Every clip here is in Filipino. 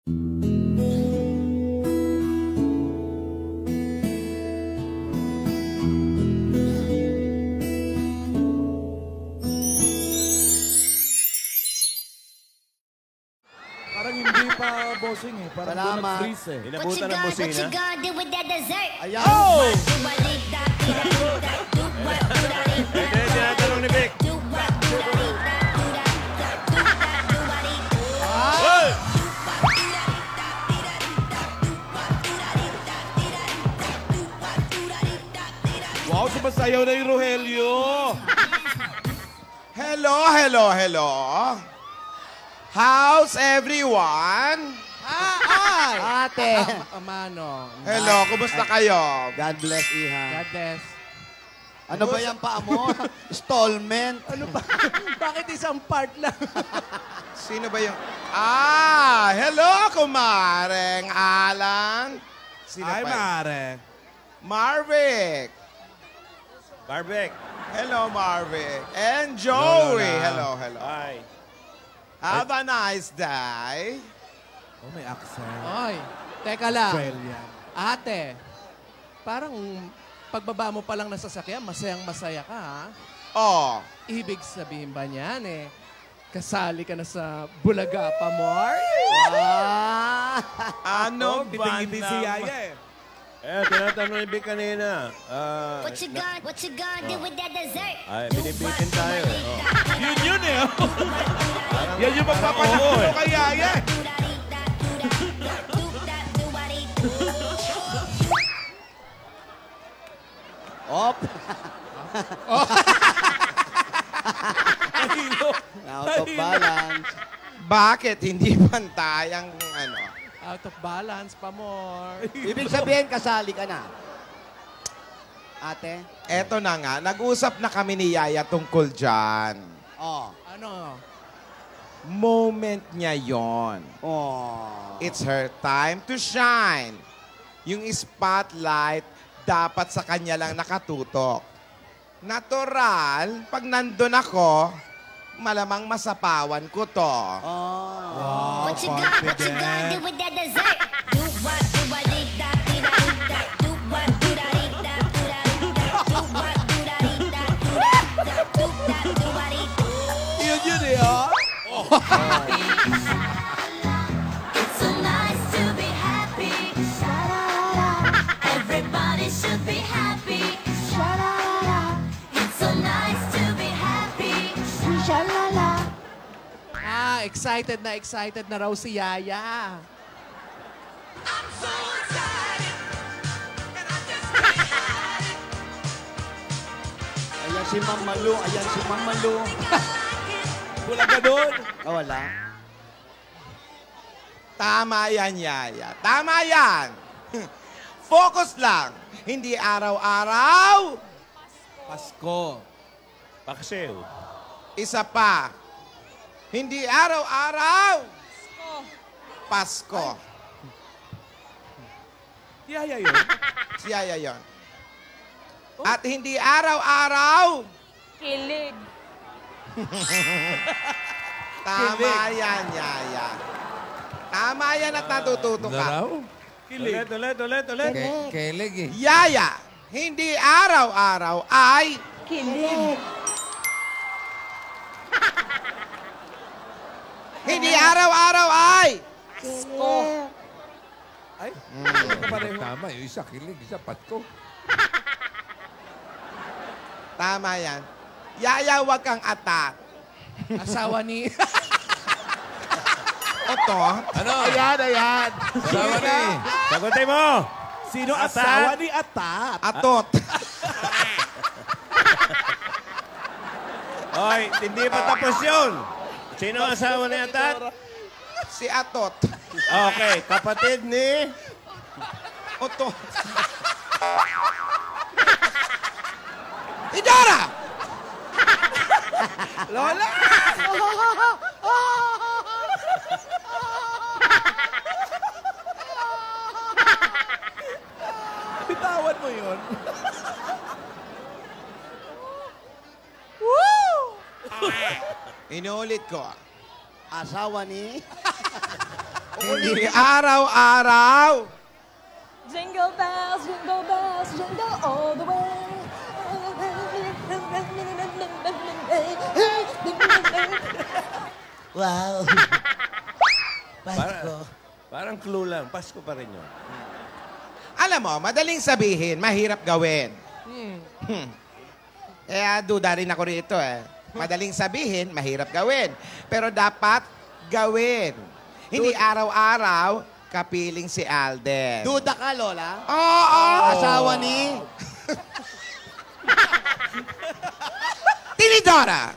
Parang hindi pa bossing eh. Parang doon nag-freeze eh. Inabutan ng busina. What you gonna do with that dessert? Ayan. Oh! Ito yung tinatanong ni Vic. Wow, sumasayaw na yung Rogelio. Hello, hello, hello. How's everyone? Ate. Mano. Hello, kumusta kayo? God bless, Iha. God bless. Ano ba yan pa mo? Stallment. Ano ba? Bakit isang part lang? Sino ba yung... hello, kumareng Alan. Sino Ay, pa yun? mare. Marvic. Barbek. Hello, Marvic. And Joey. Hello, hello. Hi. Have a nice day. Oh, may accent. Oy, teka lang. Australian. Ate, parang pagbaba mo pa lang na sasakyan, masayang-masaya ka, ha? Oh, Ibig sabihin ba niyan, kasali ka na sa Bulaga pa, Mar? ano ba Ngiti si Yaya eh. Tinatanong ni Vic kanina. What you gonna do with that dessert? Ay, binibitin tayo. Yun eh. Yan yung magpapanalo kay Yaya eh. Op. Out of balance. Bakit hindi pantay ang ano? Out of balance pa, Mar. Ibig sabihin, kasali ka na. Ate? Eto na nga, nag-usap na kami ni Yaya tungkol dyan. Oh. Ano? Moment niya yon. Oh. It's her time to shine. Yung spotlight, dapat sa kanya lang nakatutok. Natural, pag nandun ako, malamang masapawan ko to. Oh. What you gonna do with that dessert? Yun eh, ha? It's so nice to be happy. Everybody should be happy. It's so nice to be happy. Excited na raw si Yaya. I'm so excited. And I just can't hide it. Ayan si Mamalu. Ayan si Mamalu. Bulaga doon. Oh, wala. Tama yan, Yaya. Tama yan. Focus lang. Hindi araw-araw. Pasko. Paksiw. Isa pa. Hindi araw-araw. Pasko. Yaya yun. Si Yaya yun. At hindi araw-araw. Kilig. Tama yan, Yaya. Tama yan at natututo ka. Kilig. Ulit. Keleg eh. Yaya, hindi araw-araw ay... Kilig. Hindi araw-araw ay... Ay, Tama, yung isa kilig, isa patko. Tama yan. Yaya, wag kang atat. Asawa ni... Oto. Ano? Ayan. Asawa ni. Sagutin mo! sino asawa ni Atat? Atot. Oy, hindi pa tapos yun. Sino ang asawa ni Atat? Si Atot. Okay, kapatid ni... Oto. Idora! Lola! Bitawan mo yun. Inuulit ko. Asawa ni... Hindi araw-araw. Jingle bells, jingle all the way. Wow. Pasko. Parang clue lang. Pasko pa rin yun. Alam mo, madaling sabihin, mahirap gawin. Kaya duda rin ako rito eh. Madaling sabihin, mahirap gawin. Pero dapat gawin. Hindi araw-araw, kapiling si Alden. Duda ka, Lola? Oo! Asawa ni... Tinidora!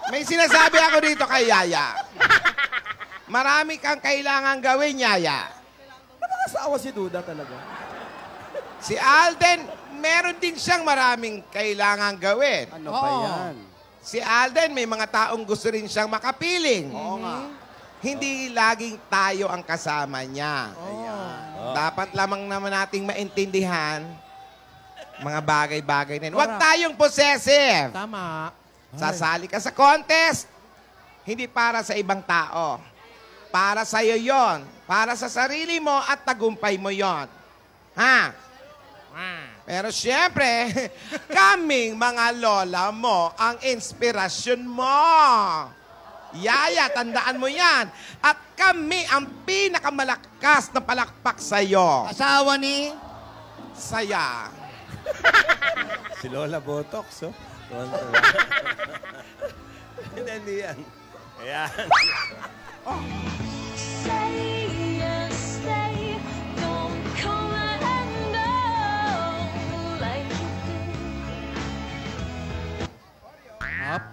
May sinasabi ako dito kay Yaya. Marami kang kailangan gawin, Yaya. Asawa si Duda talaga. Si Alden, meron din siyang maraming kailangan gawin. Ano ba yan? Si Alden, may mga taong gusto rin siyang makapiling. Oo nga. Hindi laging tayo ang kasama niya. Dapat lamang naman nating maintindihan mga bagay-bagay na yun. Huwag tayong possessive. Tama. Sasali ka sa contest. Hindi para sa ibang tao. Para sa'yo yon. Para sa sarili mo at tagumpay mo yon. Ha? Pero siyempre, kaming mga lola mo ang inspirasyon mo. Yaya, tandaan mo yan. At kami ang pinakamalakas na palakpak sa'yo. Asawa ni... Saya. Si Lola Botox, oh. Hindi yan. Ayan. Stay, yes, stay. Don't come and go like you did. Up.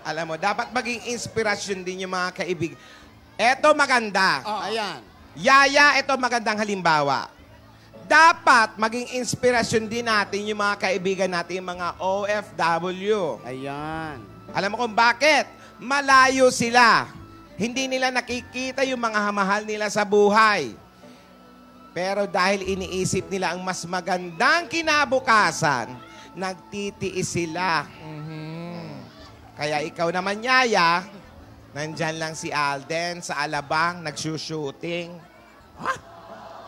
Alam mo, dapat maging inspirasyon din yung mga kaibig. Eto maganda. Ayan. Yaya, ito magandang halimbawa. Dapat maging inspirasyon din natin yung mga kaibigan natin, yung mga OFW. Ayan. Alam mo kung bakit? Malayo sila. Hindi nila nakikita yung mga mahal nila sa buhay. Pero dahil iniisip nila ang mas magandang kinabukasan, nagtitiis sila. Kaya ikaw naman, Yaya, nandyan lang si Alden sa Alabang, nagsushooting. Ha?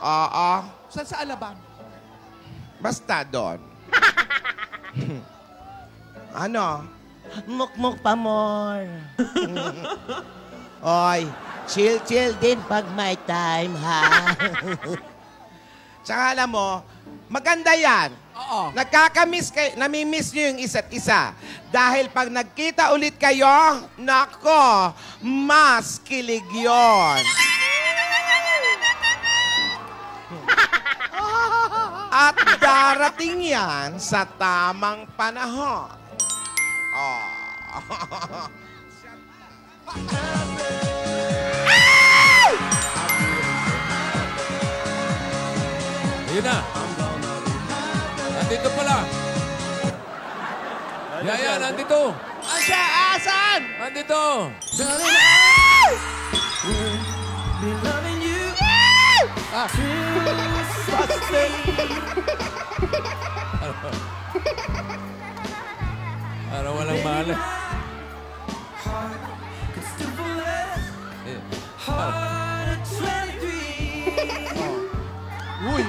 Oo. Saan sa Alabang? Basta doon. Ano? Mukmuk pa more. Oy, Chill din pag may time, ha? tsaka alam mo, maganda yan. Oo. Nagkakamiss kayo, namimiss nyo yung isa't isa. Dahil pag nagkita ulit kayo, nako, mas kilig yun. At darating yan sa tamang panahon. Oh. Ayun na. Nandito pala. Yaya, nandito. Asya, asan? Nandito. Ah. Para walang malas. Uy.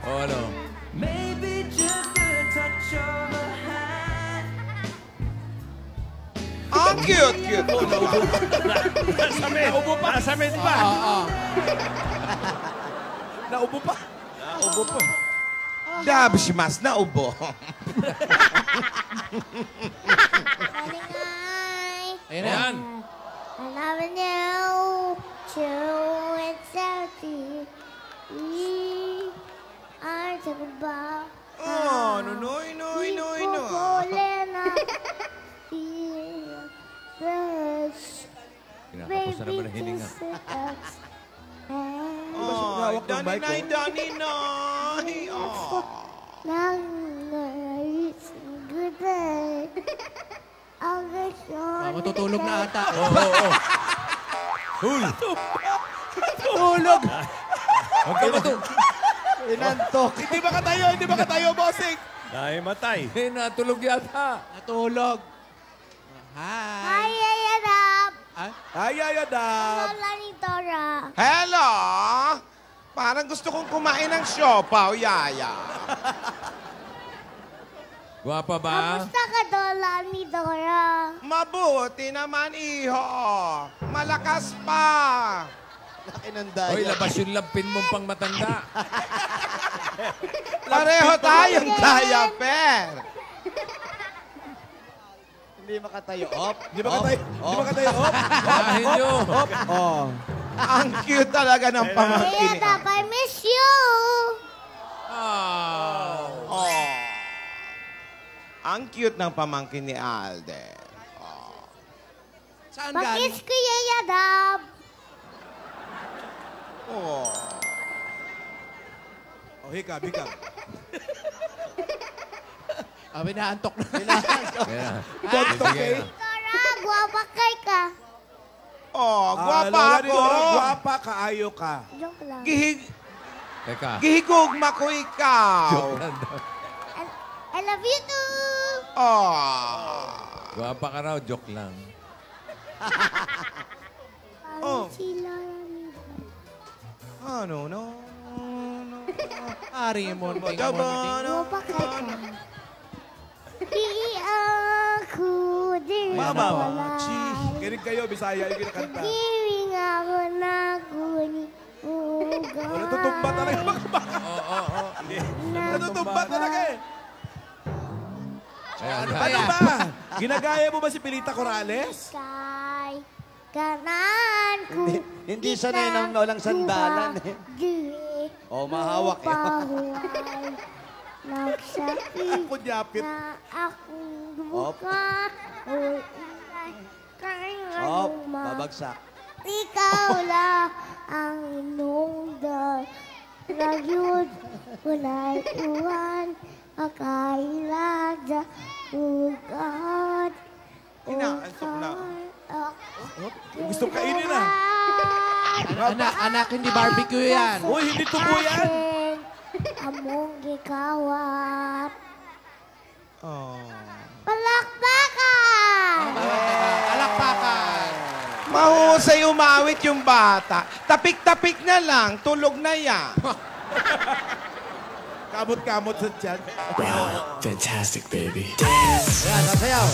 Oh, ano? Ang cute. Naubo pa. Nasamin pa. Oo. Naubo pa. Naubo pa. Dabshimas na ubo. Ayan na. Ayan. I never knew true and salty. We are talking about Oh, noy. Kinakapos na naman ang hininga. Oh, Dani. Oh. Matutulog na ata. Oo. Hul. Tulog. Huwag ka matu... Inantok. Hindi ba katayo, bossing? Dahil matay. Eh, natulog yata. Natulog. Hi. Hi, Yayarap. Ah, Ay, Adab. Lola ni Dora. Hello? Parang gusto kong kumain ng siopaw, Yaya. Gwapa ba? Kamusta ka, Lola ni Dora? Mabuti naman, iho. Malakas pa. Laki ng Hoy, daya. labas yung lampin mong pang matanda. Pareho tayong diaper. Hindi makatayo. Op. Di ba katayo? Lahin nyo. Oh. Ang cute talaga ng pamangkin ni Yayarap, I miss you. Oh. Oh. Ang cute ng pamangkin ni Alden. saan galing? Pakis ko, Yayarap. Oh. Oh, hikab. Binaantok na. Kaya. Okay. Dora, guwapa kay ka. Oh, gwapa Lola ni ako. Dora, gwapa, kaayo ka. Joke lang. Teka. Gihigugma ko ikaw. I love you too. Oh. Gwapa ka raw, joke lang. Oh. Si Lola ni Dora. Ano, no. Ari mo. Guwapa kay ka. Di ako din Mama, wala. kinig kayo, Bisaya yung kinakanta. Kiwing ako na guni. Oh, natutumba talaga mga baka. Natutumba talaga eh. Ayan, Ano ba? Ginagaya mo ba si Pilita Corrales? Kay kanan ko. Hindi sanay nang walang sandalan eh. Oh, mahawak yun. Nagsakit Kunyapit. na akong Op. buka. Kaya Op, babagsak. ikaw lang ang inungdan. Ragyod, wala'y iwan. Akailaga, ugad. Inaantok na. Gusto kainin na. Anak, hindi barbecue yan. Uy, hindi tubo yan. Among gikawat. Oh. Palakpakan! Alakpakan. Mahusay umawit yung bata. Tapik-tapik na lang, tulog na yan. Kamot-kamot sa tiyan. Fantastic, baby. Ayan, sasayaw.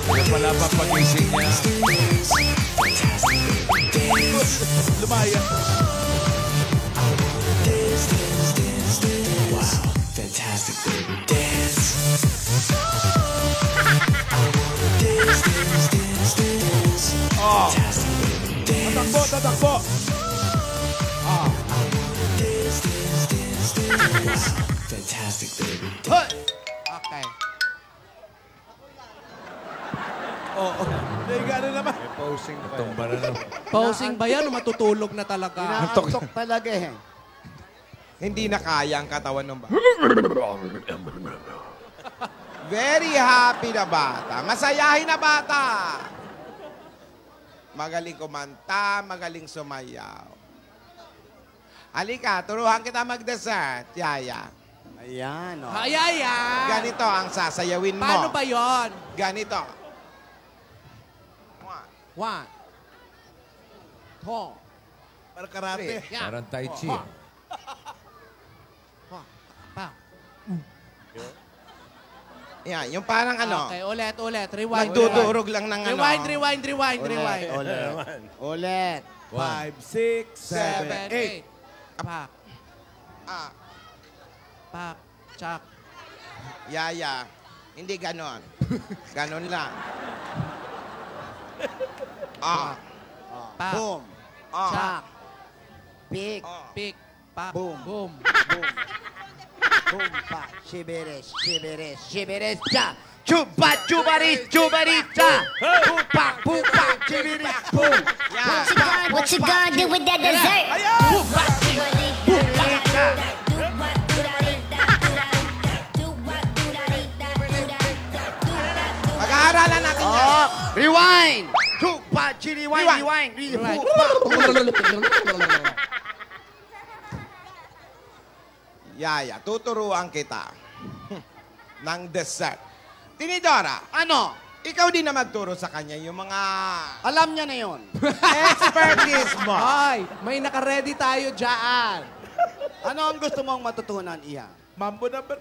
Yung pala pa pagising niya. Lumaya. Fantastic, baby. Dance. Oh. Fantastic, baby. Dance. Tatakbo. Fantastic, baby. Okay. Oo. Naiga na naman. Tumba na lang. Posing ba yan o matutulog na talaga? Inaantok talaga eh. Hindi na kaya ang katawan ng bata. Very happy na bata. Masayahin na bata. Magaling kumanta, magaling sumayaw. Halika, turuhan kita mag-dessert, Yaya. Ayan, oh. Hayaya! Ganito ang sasayawin mo. Paano ba yon? Ganito. 1, 2, Para karate. yan. Parang tai chi. Pa. Yan, yung parang ano, Okay, ulit. Rewind. nagdudurog lang ng ano. Rewind. Ulit. Ulit. 5, 6, 7, 8. Pak. Ah, Pak. Chak. Yaya, hindi ganon. Ganon lang. Ah, Pak. Boom. ah, Chak. Pick. ah. Pik. Pak. Boom. Boom. Boom. Boom pa. Shibiris. Cha. Chupa, chubaris, cha. Pupa, chibiris, boom. Yan. What you gonna do with that dessert? Pag-aaralan natin yan. Oh, rewind. Chupa, chiriwind, Rewind. rewind. Yaya, tuturuan kita ng dessert. Tinidora, Ano? ikaw din na magturo sa kanya yung mga Alam niya na yon. expertise mo. Ay, may naka-ready tayo dyan. Ano ang gusto mong matutunan, Iha? Mambo number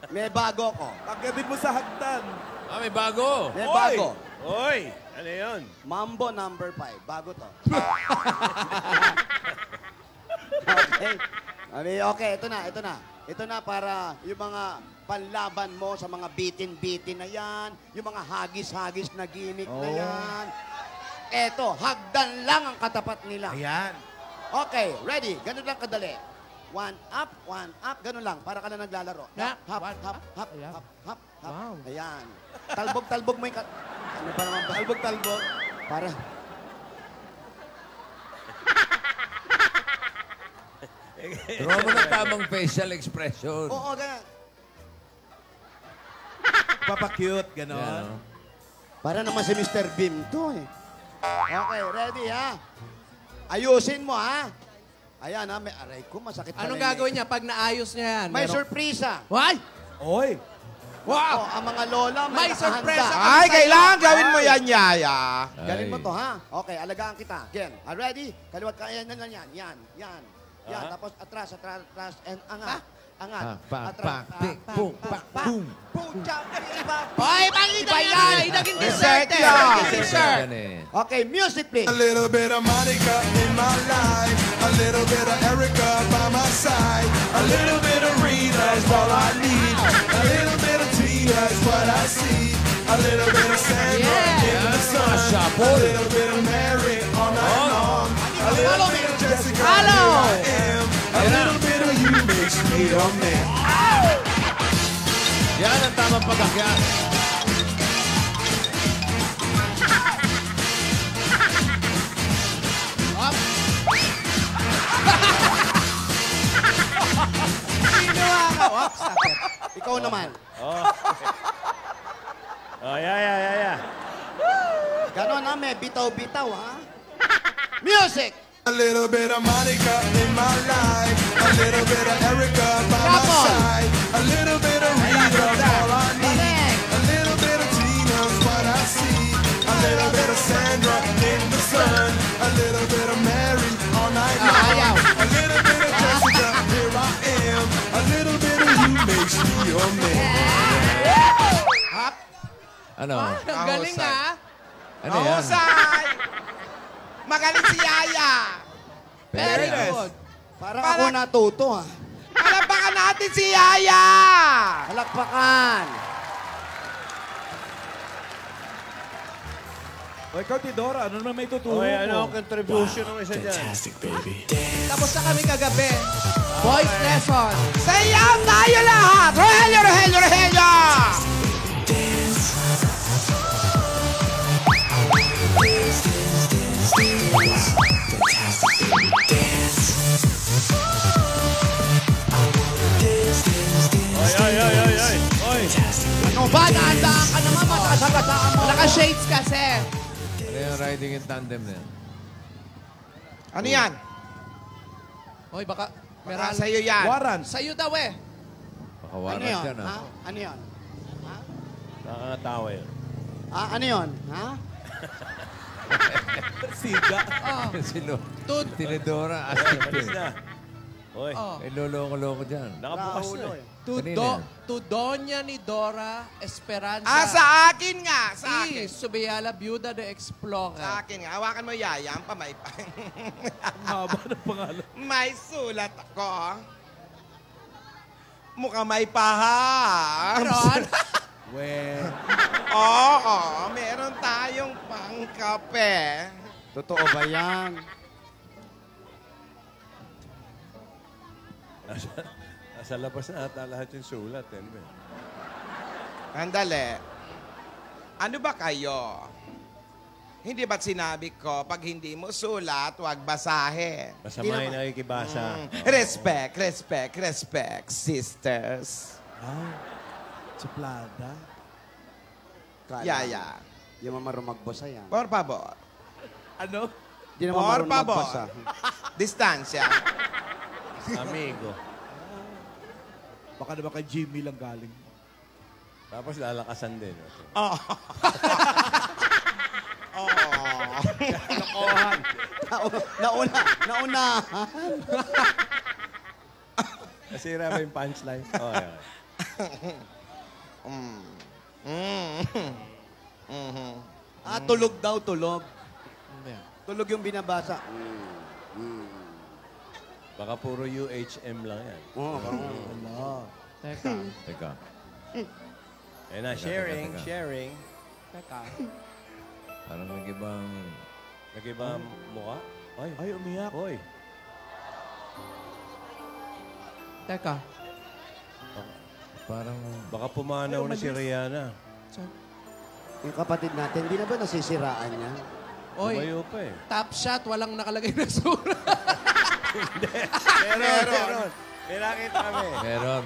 May bago ko. Pagdating mo sa hagdan. Ah, may bago. May Oy! bago. Oy, ano yun? Mambo number 5. Bago to. Okay. Okay, ito na, ito na. Ito na para yung mga panlaban mo sa mga bitin-bitin na yan, yung mga hagis-hagis na gimmick na yan. Eto, hagdan lang ang katapat nila. Ayan. Okay, ready. Ganun lang kadali. One up, ganun lang. Para ka na naglalaro. Na, Hop, one hop, up. hop, Ayan. hop, hop, hop. Wow. Ayan. Talbog mo yung Ano pa naman ba? Talbog. Para. Draw mo ng tamang facial expression. Oo, ganun. Papakute, Yan, ganon. oh. Para naman si Mr. Beam to eh. Okay, ready ha? Ayusin mo ha? Ayan ha, may aray ko, masakit pala Anong yung gagawin niya pag naayos niya yan? May Meron- surpresa. Why? Oy! Wow! ang mga lola May may nakahanda. surpresa ka. Ay, kailangan gawin mo yan, Yaya. Galing mo Ay. to ha? Okay, alagaan kita. Again, ready? Kaliwat ka, yan. Yan. Tapos atras, and angat. Angat. Tik, boom, pak, boom. Pucha, iba. Hoy, iba yan! Naging Dessert dessert eh! yan. Naging dessert! Yan eh. Okay, music please. A little bit of Monica in my life, a little bit of Erica by my side, a little bit of Rita is all I need, a little bit of Tina is what I see, a little bit of Sandra in the sun, a little bit of Mary all night long, a little bit of Jessica, Hello. here I am, a little bit of you makes me a man. Yan ang tamang pagakyat. Ginawa ka. Oops, sakit. Ikaw naman. Oh, yeah. Ganon ha, may bitaw-bitaw ha. Music! A little bit of Monica in my life, a little bit of Erica by my Come on. side, a little bit of Rita's all I need, Correct. a little bit of Tina's what I see, a little bit of Sandra in the sun, a little bit of Mary all night long, ayaw. a little bit of Jessica, here I am, a little bit of you makes me your man. Ano? Ang galing ah. Ano yan? Mahusay! Magaling si Yaya. Very Fairness. good. Parang ako natuto ha. Palapakan natin si Yaya! Palakpakan. O ikaw, Tidora, ano naman may tuturo Oy, mo? ano ang contribution ng isa dyan? Fantastic, baby. Tapos na kami kagabi. Voice lesson. Sayaw tayo lahat! Rogelio, Rogelio, Rogelio! Fantastic, baby. Dance. I wanna dance, dance, dance. Oy. Fantastic, baby. Ano ba? Naandaan ka naman, matasagasaan mo. Naka-shades kasi. Ano yung riding in tandem na yan? Ano yan? Hoy, baka Baka meron. sa'yo yan. Waran. Sa'yo daw eh. Baka Ano waras yun? yan, Ha? ah. Ano yun? Nakakatawa yun. Ano yun? Ha? Siga. Oh. Sino? Tud. Tinidora, astig Alis eh. na. Oy, Oh. Eh, loloko-loko dyan. nakabukas na Raulo eh. Kanina yan. To Doña ni Dora Esperanza. Sa akin nga. Sa Y akin. Subiala, Viuda de Explorer. Sa akin nga. Hawakan mo, Yaya. Ang pamaypay. Ang haba ng pangalan. May sulat ako. Mukhang may paham. Meron? Oo, meron tayong pangkape. Totoo ba yan? Nasa labas na ata lahat yung sulat. Eh. Andali. Ano ba kayo? Hindi ba't sinabi ko, pag hindi mo sulat, huwag basahin. Masama yung nakikibasa. Respect, sisters. Suplada. Yaya. Di mo marunong magbasa yan. Por favor. Ano? Di naman Por marunong favor. magbasa. Distansya. Amigo. Baka naman kay Jimmy lang galing. Tapos lalakasan din. Lokohan. Nauna. Nasira ba yung punchline? Oh, yeah. Tulog daw, tulog. Ano ba yan? Tulog yung binabasa. Baka puro UHM lang yan. Teka. Teka. Ayun na, sharing, teka. sharing. Teka. Parang nag-ibang... Nag-iba ang mukha? Ay, umiyak. Oy. Teka. Parang... Baka pumanaw na si Rihanna. Yung kapatid natin, hindi na ba nasisiraan niya? Oy, Tumayo pa eh. top shot, walang nakalagay na sura. Meron. May nakita kami. Meron.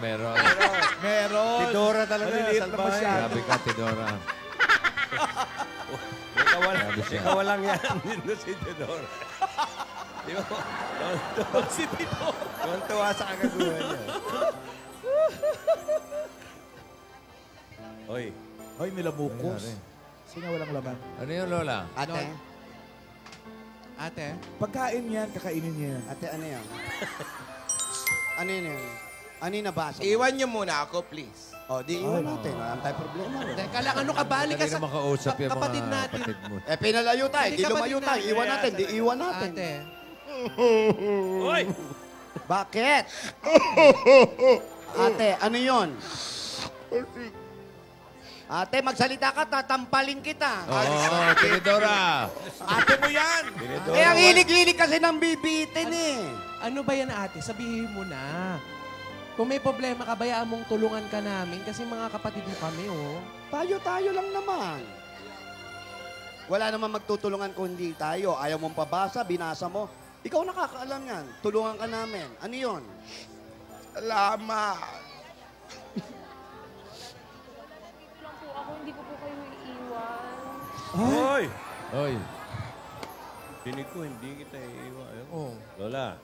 Meron. Si Dora talaga. Maliliit na salbahe. masyado. Grabe ka, Tidora. Grabe siya. Ikaw walang yan. Nino si Dora. Di ba? Si Tito. Tuwa sa kagaguhan niya. Oy. Ay, nilamukos. Nangyari. Kasi nga walang laman. Ano yun, Lola? Ate? Ate, Pagkain yan, kakainin niya yan. Ate, ano yan? Ano yun? Ano yung nabasa mo? Iwan niyo muna ako, please. O, di iwan natin. Wala tayong problema. teka lang, ano ka, balik ka Dali sa na makausap yung kapatid mga natin. kapatid mo. Pinalayo tayo. Hindi Di lumayo kapatid tayo. natin. Iwan natin. Di iwan natin. Ate, Oy! Bakit? Ate, ano yon? Ate, magsalita ka, tatampalin kita. Oo, Tidora. Ate mo yan! Eh, ang hilig-hilig kasi ng bibitin eh. ano ba yan ate? Sabihin mo na. Kung may problema ka, bayaan mong tulungan ka namin kasi mga kapatid mo kami, oh. Tayo-tayo lang naman. Wala naman magtutulungan kung hindi tayo. Ayaw mong pabasa, binasa mo. Ikaw nakakaalam yan. Tulungan ka namin. Ano yon? Salamat. Dito lang po ako, hindi ko po kayo iiwan. Oy! Oy. Pinig ko, hindi kita iiwan. Ayun. Oh. Lola.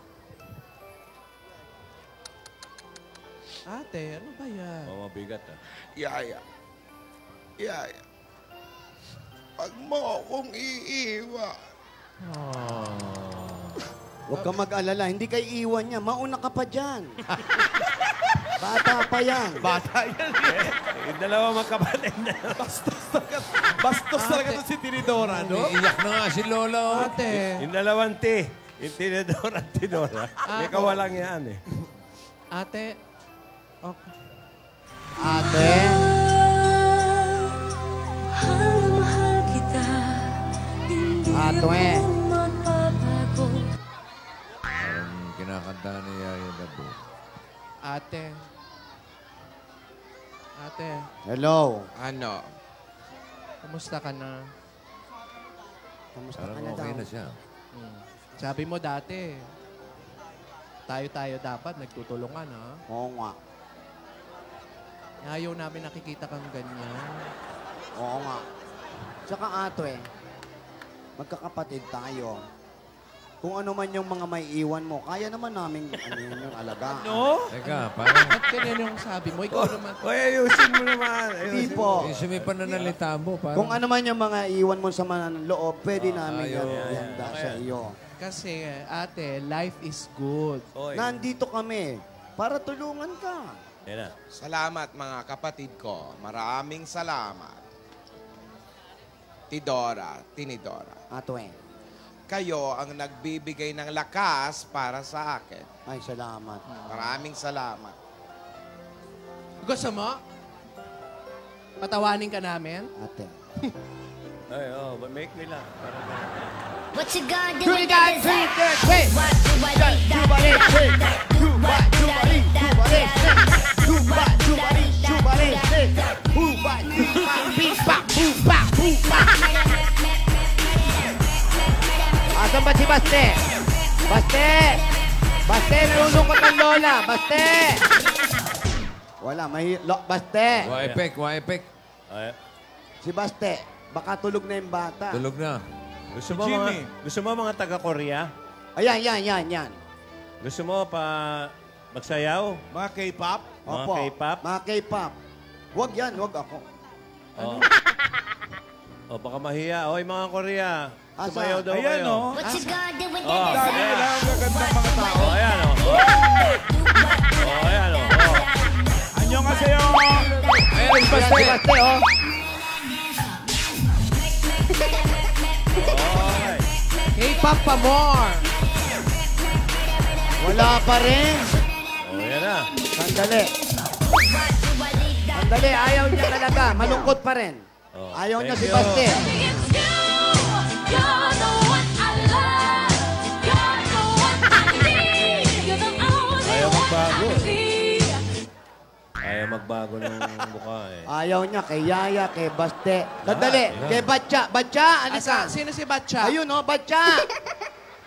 Ate, ano ba yan? Mabigat ah. Yaya. Pag mo akong iiwan. Huwag ka mag-alala. Hindi kay iwan niya. Mauna ka pa dyan. Bata pa yan. Bata yan. Yung dalawa magkapatid na. Bastos talaga to si Tinidora, no? Iiyak na nga si Lola. oh. Ate, Yung dalawang T. Yung Tinidora at Tidora. May kawalang yan eh. ate, okay. Ate? Mahal kita, hindi Ate. ako magbabago. Parang kinakanta ni Yaya Dabo. Ate. Ate, Hello. Ano? kumusta ka na? Kamusta Parang ka na okay daw? na siya. Sabi mo dati, tayo-tayo dapat nagtutulungan, ha? Oo nga. Ayaw namin nakikita kang ganyan. Oo nga. Tsaka ate, magkakapatid tayo. Kung ano man yung mga may iwan mo, kaya naman namin ano yun, yung alagaan. Teka, parang... At ganyan yung sabi mo, ikaw naman. Oy, ayusin mo naman. Hindi Ayusin po. Yung sumi pananalita mo, parang... Kung ano man yung mga iwan mo sa manloob, pwede namin ayaw. yan ihanda sa iyo. Kasi, ate, life is good. Oy. Nandito kami para tulungan ka. Yan na. Salamat mga kapatid ko. Maraming salamat. Tidora, Tinidora. Ate, Kayo ang nagbibigay ng lakas para sa akin. ay salamat. Maraming salamat. Gusto mo? Patawanin ka namin? Ate. Ay, oh, make nila. Para What you gonna do Do with that, that? do that, wait. What do I need that? Do what do I need that? Asan ba si Baste? Baste! Baste, nalulungkot ng lola. Baste! Wala, Baste! Waipek. Ay, Si Baste, baka tulog na yung bata. Tulog na. gusto mo mga taga-Korea? Ayan. Gusto mo pa magsayaw? Mga K-pop? Opo. K-pop? Mga K-pop. Huwag yan, huwag ako. Oh. Oh, baka mahiya. Oy, mga Korea. Asa? Sumayaw daw Ayan, kayo. oh. What you gonna do with Oh, that Dami nila ang gagandang mga tao. Oh, ayan, oh. Oh, ayan, oh. Oh. Anyo nga sa'yo. Ayan, Yan, baste. si Baste, oh. Okay. K-pop pa more. Wala pa rin. Oh, yan na. Sandali. Sandali, ayaw niya talaga. Malungkot pa rin. Oh, Ayaw niya si thank you. Baste. It's you. You're the one I love. You're the one I need. You're the only Ayaw one magbago. I see. Ayaw magbago ng mukha eh. Ayaw niya kay Yaya, kay Baste. Sandali, Ayan. kay Batya. Batya, alika. Sino si Batcha? Ayun, oh, Batya.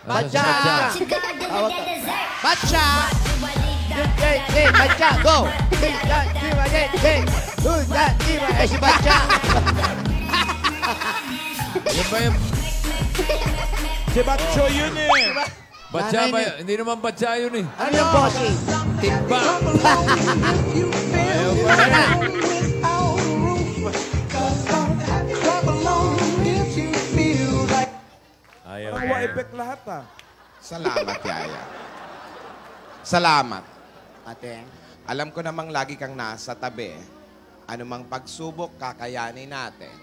Batya. What you gonna do with that dessert? Batcha! Hey, Batya, go. Hey, hey, si Batya. Yan ba yung... Si Batcho yun eh. Batya Nanay ba ni- yun? Hindi naman batya yun eh. Ano yung bossing? Timba. Ayaw pa Ano? Ayaw Ang pa. effect lahat ah. Salamat, Yaya. Salamat. Ate, Alam ko namang lagi kang nasa tabi. Anumang pagsubok, kakayanin natin.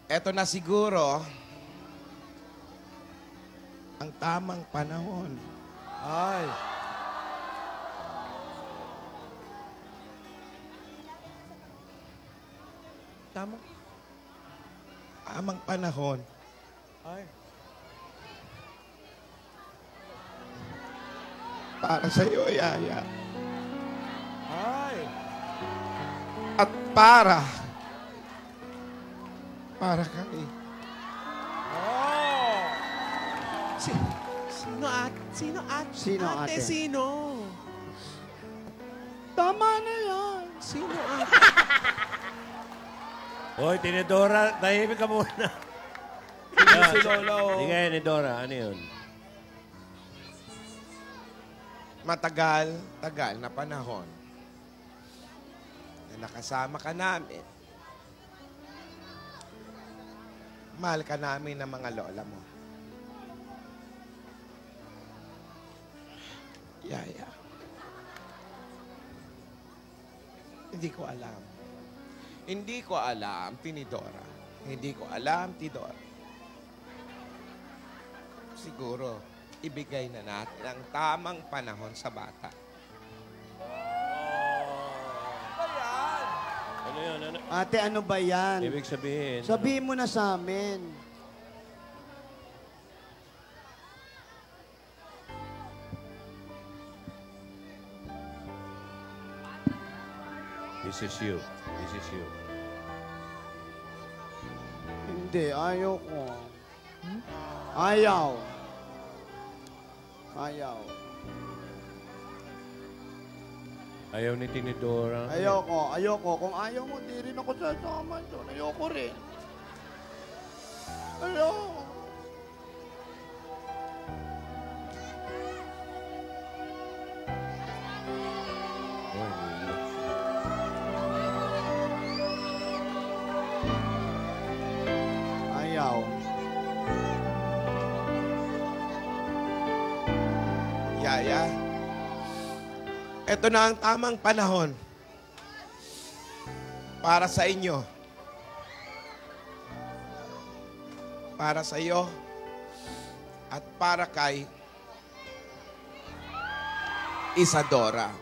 Eto na siguro ang tamang panahon. Ay. Tama. Tamang panahon. Ay. Para sa iyo, Yaya. Ay. At para kay Oh. Sino at? Sino at? Sino ate? Sino? tama na yan. Sino at? Hoy, Tinidora, tahimik ka muna. Si Lola oh. Sige, Tinidora, ano yun? tagal na panahon na nakasama ka namin. Mahal ka namin ng mga lola mo. Yaya. Hindi ko alam. Hindi ko alam, Tinidora. Hindi ko alam, Tidora. Siguro, ibigay na natin ang tamang panahon sa bata. Ano yun? Ano? Ate, ano ba yan? Ibig sabihin. Sabihin mo na sa amin. This is you. This is you. Hindi, ayaw ko. Ayaw. Ayaw. Ayaw ni Tinidora. Ayoko, ayoko. Kung ayaw mo, di rin ako sasama doon. Ayoko rin. Ayoko. Hoy, umiiyak. Ayaw. Yaya, ito na ang tamang panahon para sa inyo. Para sa iyo at para kay Isadora.